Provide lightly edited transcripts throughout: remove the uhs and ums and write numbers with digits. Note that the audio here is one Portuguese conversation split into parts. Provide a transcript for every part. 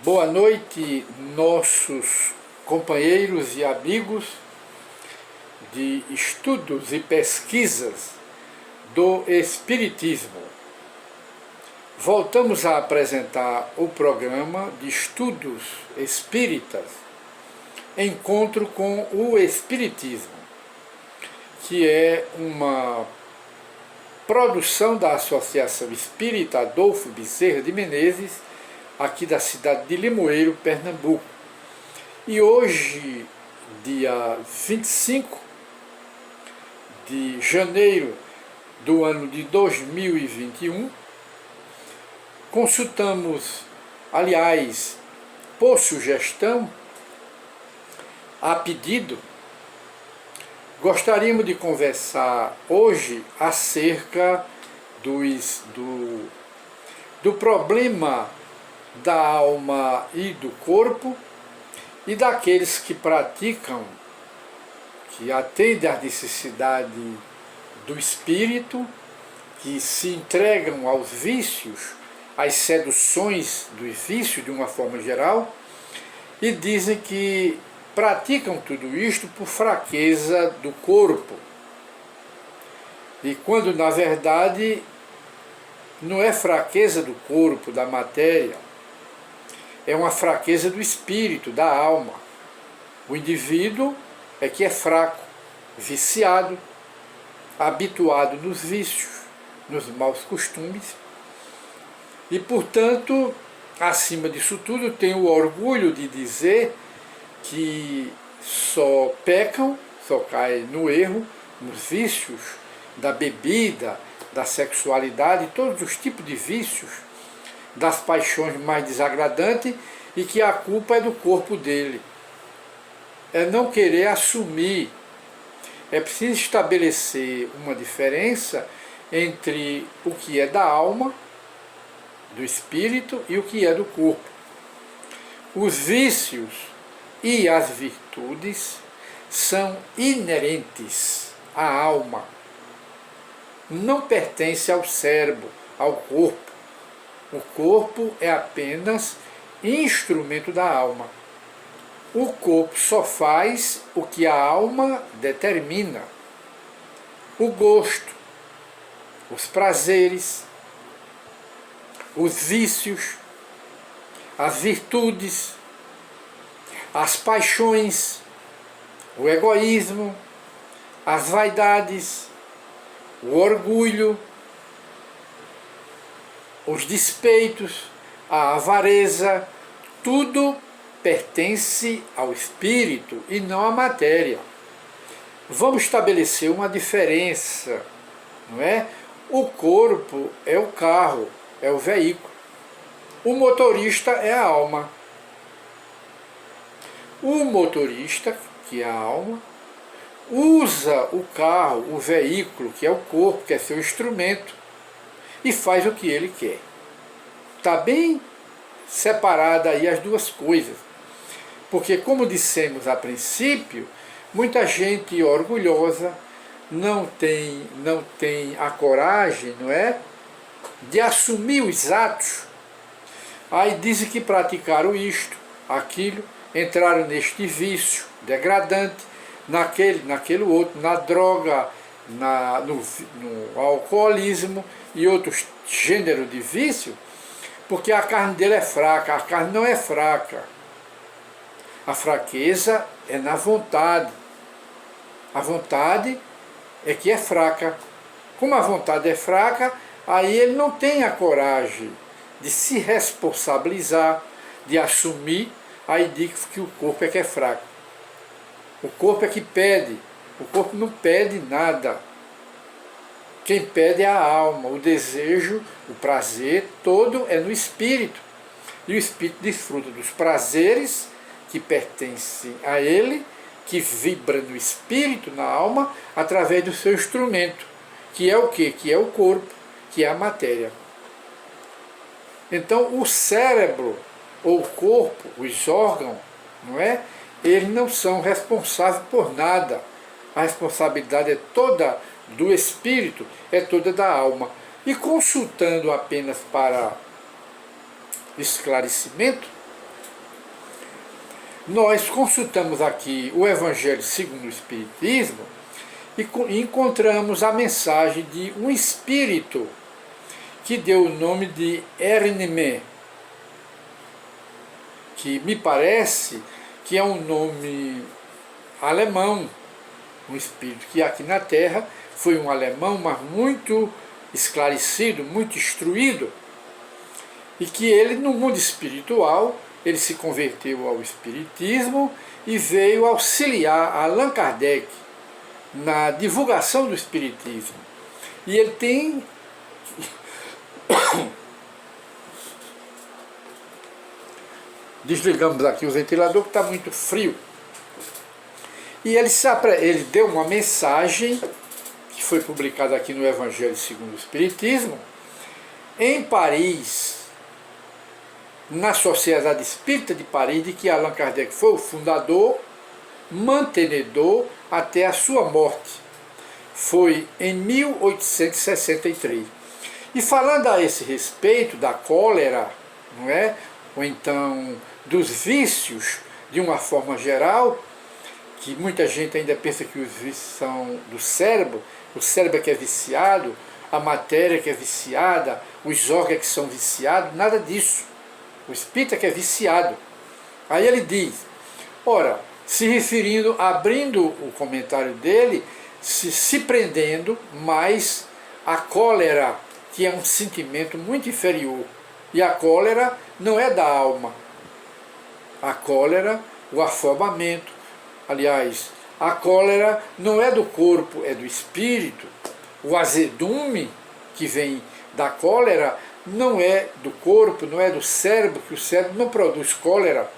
Boa noite, nossos companheiros e amigos de estudos e pesquisas do Espiritismo. Voltamos a apresentar o programa de estudos espíritas, Encontro com o Espiritismo, que é uma produção da Associação Espírita Adolfo Bezerra de Menezes, aqui da cidade de Limoeiro, Pernambuco. E hoje, dia 25 de janeiro do ano de 2021, consultamos, aliás, por sugestão, a pedido, gostaríamos de conversar hoje acerca do problema da alma e do corpo e daqueles que praticam, que atendem às necessidades do espírito, que se entregam aos vícios, às seduções do vício de uma forma geral, e dizem que praticam tudo isto por fraqueza do corpo. E quando na verdade não é fraqueza do corpo, da matéria, é uma fraqueza do espírito, da alma. O indivíduo é que é fraco, viciado, habituado nos vícios, nos maus costumes, e, portanto, acima disso tudo, tem o orgulho de dizer que só pecam, só caem no erro, nos vícios da bebida, da sexualidade, todos os tipos de vícios, das paixões mais desagradantes, e que a culpa é do corpo dele. É não querer assumir. É preciso estabelecer uma diferença entre o que é da alma, do espírito, e o que é do corpo. Os vícios e as virtudes são inerentes à alma. Não pertencem ao cérebro, ao corpo. O corpo é apenas instrumento da alma. O corpo só faz o que a alma determina. O gosto, os prazeres, os vícios, as virtudes, as paixões, o egoísmo, as vaidades, o orgulho, os despeitos, a avareza, tudo pertence ao espírito e não à matéria. Vamos estabelecer uma diferença, não é? O corpo é o carro, é o veículo. O motorista é a alma. O motorista, que é a alma, usa o carro, o veículo, que é o corpo, que é seu instrumento, e faz o que ele quer. Está bem separada aí as duas coisas. Porque, como dissemos a princípio, muita gente orgulhosa não tem a coragem, não é, de assumir os atos. Aí dizem que praticaram isto, aquilo, entraram neste vício degradante, naquele outro, na droga, no alcoolismo e outros gêneros de vício, porque a carne dele é fraca. A carne não é fraca. A fraqueza é na vontade. A vontade é que é fraca. Como a vontade é fraca, aí ele não tem a coragem de se responsabilizar, de assumir, aí diz que o corpo é que é fraco. O corpo é que pede. O corpo não pede nada. Quem pede é a alma, o desejo, o prazer, todo é no espírito. E o espírito desfruta dos prazeres que pertencem a ele, que vibra no espírito, na alma, através do seu instrumento, que é o quê? Que é o corpo, que é a matéria. Então, o cérebro, ou o corpo, os órgãos, não é? Eles não são responsáveis por nada. A responsabilidade é toda do espírito, é toda da alma. E consultando apenas para esclarecimento, nós consultamos aqui o Evangelho segundo o Espiritismo e encontramos a mensagem de um espírito que deu o nome de Ernime, que me parece que é um nome alemão, um espírito que aqui na Terra foi um alemão, mas muito esclarecido, muito instruído, e que ele, no mundo espiritual, ele se converteu ao Espiritismo e veio auxiliar Allan Kardec na divulgação do Espiritismo. E ele tem desligamos aqui o ventilador que está muito frio. E ele deu uma mensagem que foi publicada aqui no Evangelho segundo o Espiritismo, em Paris, na Sociedade Espírita de Paris, de que Allan Kardec foi o fundador, mantenedor até a sua morte. Foi em 1863. E falando a esse respeito da cólera, não é? Ou então dos vícios, de uma forma geral, que muita gente ainda pensa que os vícios são do cérebro, o cérebro é que é viciado, a matéria que é viciada, os órgãos que são viciados, nada disso. O espírito é que é viciado. Aí ele diz, ora, se referindo, abrindo o comentário dele, se prendendo mais à cólera, que é um sentimento muito inferior. E a cólera não é da alma. A cólera, o afobamento, aliás, a cólera não é do corpo, é do espírito. O azedume que vem da cólera não é do corpo, não é do cérebro, que o cérebro não produz cólera.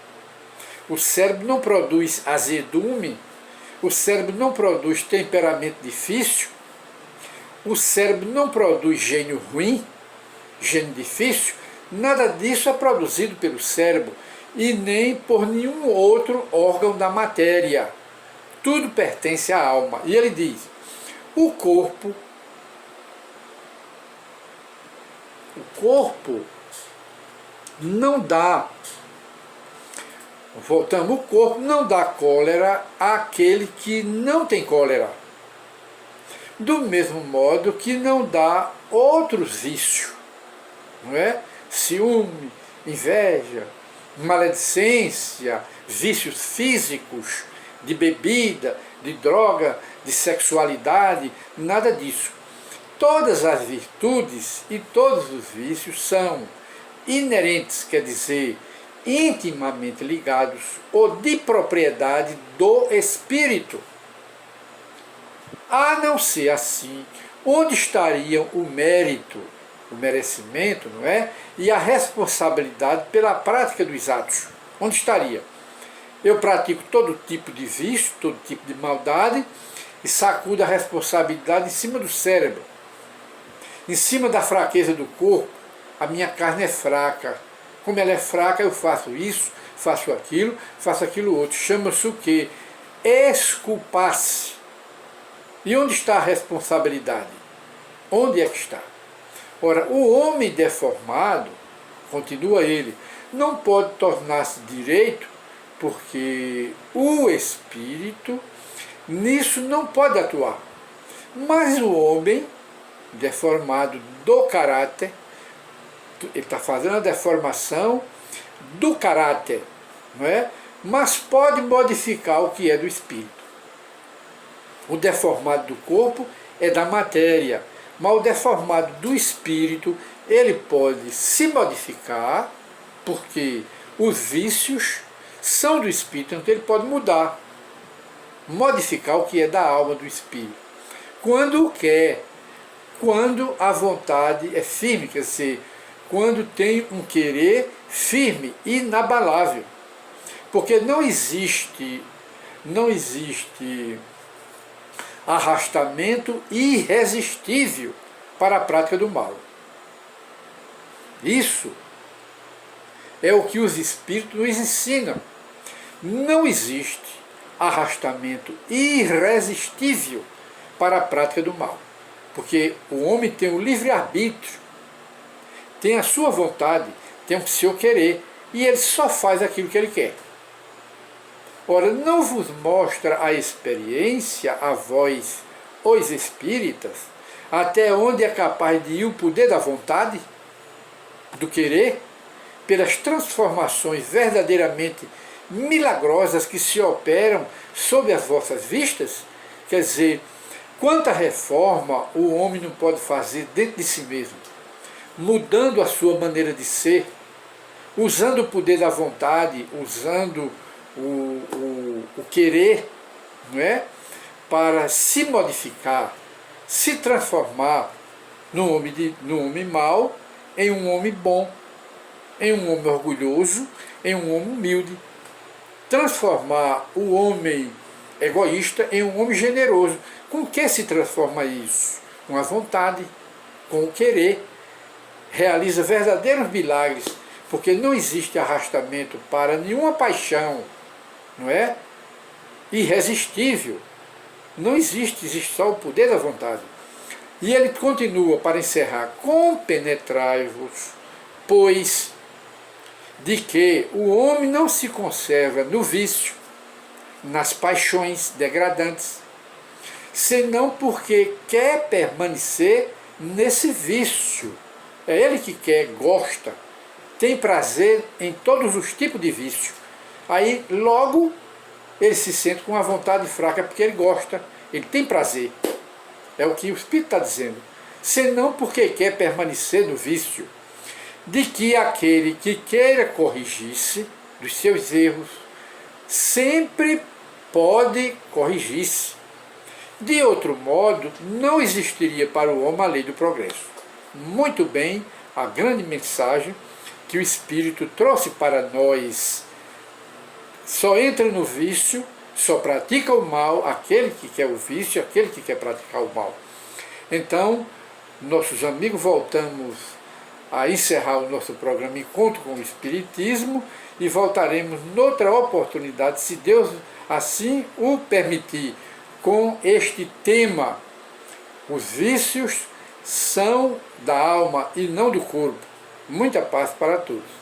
O cérebro não produz azedume, o cérebro não produz temperamento difícil, o cérebro não produz gênio ruim, gênio difícil, nada disso é produzido pelo cérebro e nem por nenhum outro órgão da matéria. Tudo pertence à alma. E ele diz, o corpo não dá, voltamos, o corpo não dá cólera àquele que não tem cólera. Do mesmo modo que não dá outros vícios, não é? Ciúme, inveja, maledicência, vícios físicos, de bebida, de droga, de sexualidade, nada disso. Todas as virtudes e todos os vícios são inerentes, quer dizer, intimamente ligados ou de propriedade do espírito. A não ser assim, onde estariam o mérito, o merecimento, não é? E a responsabilidade pela prática dos atos? Onde estaria? Eu pratico todo tipo de vício, todo tipo de maldade e sacudo a responsabilidade em cima do cérebro, em cima da fraqueza do corpo. A minha carne é fraca. Como ela é fraca, eu faço isso, faço aquilo outro. Chama-se o quê? Exculpar-se. E onde está a responsabilidade? Onde é que está? Ora, o homem deformado, continua ele, não pode tornar-se direito, porque o espírito nisso não pode atuar. Mas o homem deformado do caráter, ele está fazendo a deformação do caráter, não é? Mas pode modificar o que é do espírito. O deformado do corpo é da matéria, mas o deformado do espírito, ele pode se modificar, porque os vícios são do espírito, então ele pode mudar, modificar o que é da alma do espírito, quando quer, quando a vontade é firme, quer dizer, quando tem um querer firme, inabalável. Porque não existe arrastamento irresistível para a prática do mal. Isso é o que os espíritos nos ensinam. Não existe arrastamento irresistível para a prática do mal. Porque o homem tem o livre-arbítrio, tem a sua vontade, tem o seu querer, e ele só faz aquilo que ele quer. Ora, não vos mostra a experiência, a vós, os espíritas, até onde é capaz de ir o poder da vontade, do querer, pelas transformações verdadeiramente milagrosas que se operam sob as vossas vistas? Quer dizer, quanta reforma o homem não pode fazer dentro de si mesmo, mudando a sua maneira de ser, usando o poder da vontade, usando o querer, não é? Para se modificar, se transformar no homem mau, em um homem bom, em um homem orgulhoso, em um homem humilde. Transformar o homem egoísta em um homem generoso. Com o que se transforma isso? Com a vontade, com o querer. Realiza verdadeiros milagres, porque não existe arrastamento para nenhuma paixão, não é? Irresistível. Não existe, existe só o poder da vontade. E ele continua para encerrar: compenetrai-vos, pois, de que o homem não se conserva no vício, nas paixões degradantes, senão porque quer permanecer nesse vício. É ele que quer, gosta, tem prazer em todos os tipos de vício. Aí logo ele se sente com uma vontade fraca porque ele gosta, ele tem prazer. É o que o Espírito está dizendo. Senão porque quer permanecer no vício, de que aquele que queira corrigir-se dos seus erros sempre pode corrigir-se. De outro modo, não existiria para o homem a lei do progresso. Muito bem, a grande mensagem que o Espírito trouxe para nós. Só entra no vício, só pratica o mal aquele que quer o vício, aquele que quer praticar o mal. Então, nossos amigos, voltamos a encerrar o nosso programa Encontro com o Espiritismo e voltaremos noutra oportunidade, se Deus assim o permitir, com este tema: os vícios são da alma e não do corpo. Muita paz para todos.